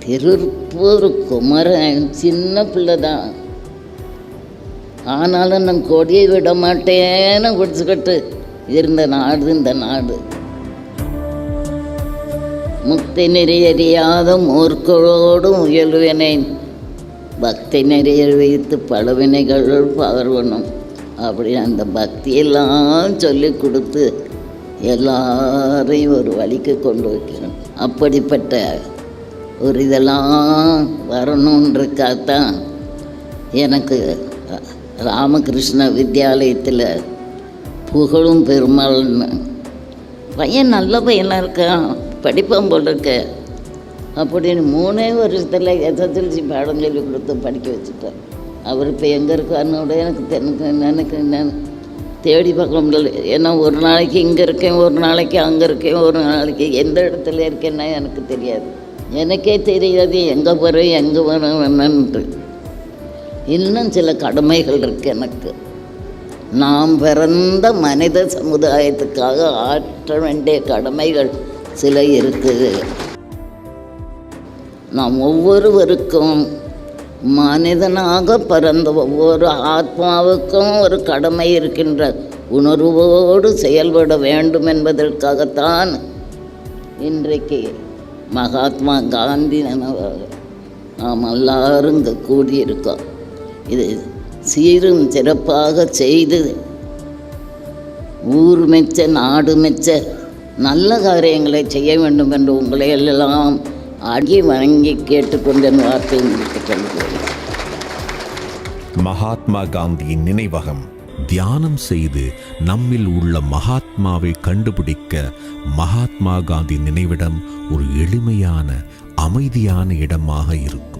திருப்பூர் குமரன் சின்ன பிள்ளை தான், ஆனாலும் நான் கொடியை விட மாட்டேன்னு பிடிச்சிக்கிட்டு இருந்த நாடு இந்த நாடு. முக்தி நெறியறியாத மூர்க்கோடு முயல்வினை பக்தி நெறியில் வைத்து பலவினைகள் பார்வனும் அப்படி அந்த பக்தியெல்லாம் சொல்லி கொடுத்து எல்லாரையும் ஒரு வழிக்கு கொண்டு வைக்கணும். அப்படிப்பட்ட ஒரு இதெல்லாம் வரணுன்றக்காகத்தான் எனக்கு ராமகிருஷ்ண வித்யாலயத்தில் புகழும் பெருமாள்னு பையன் நல்ல பையனாக இருக்கான், படிப்பான் போல் இருக்க அப்படின்னு 3 வருஷத்தில் எஸ்எஸ்எல்சி பாடம் சொல்லி கொடுத்து படிக்க வச்சுட்டேன். அவர் இப்போ எங்கே இருக்காருன்னு கூட எனக்கு தேடி பார்க்க முடியல. ஏன்னா ஒரு நாளைக்கு இங்கே இருக்கேன், ஒரு நாளைக்கு அங்கே இருக்கேன், ஒரு நாளைக்கு எந்த இடத்துல இருக்கேன்னா எனக்கு தெரியாது. எனக்கே தெரியாது எங்கே போகிறேன் எங்கே போகிறேன் என்னன்ட்டு. இன்னும் சில கடமைகள் இருக்குது எனக்கு. நாம் பிறந்த மனித சமுதாயத்துக்காக ஆற்ற வேண்டிய கடமைகள் சில இருக்குது. நாம் ஒவ்வொருவருக்கும் மனிதனாக பிறந்த ஒவ்வொரு ஆத்மாவுக்கும் ஒரு கடமை இருக்கின்ற உணர்வோடு செயல்பட வேண்டும் என்பதற்காகத்தான் இன்றைக்கு மகாத்மா காந்தி நினைவாக நாம் எல்லாரும் இங்கே கூடியிருக்கோம். இது சீரும் சிறப்பாக செய்து ஊர் மெச்ச நாடு மெச்ச நல்ல காரியங்களை செய்ய வேண்டும் என்று உங்களை எல்லாம் அடி வணங்கி கேட்டுக்கொண்ட வார்த்தை முடித்துக்கொள்கிறேன். மகாத்மா காந்தியின் நினைவகம் தியானம் செய்து நம்மில் உள்ள மகாத்மாவை கண்டுபிடிக்க மகாத்மா காந்தி நினைவிடம் ஒரு எளிமையான அமைதியான இடமாக இருக்கும்.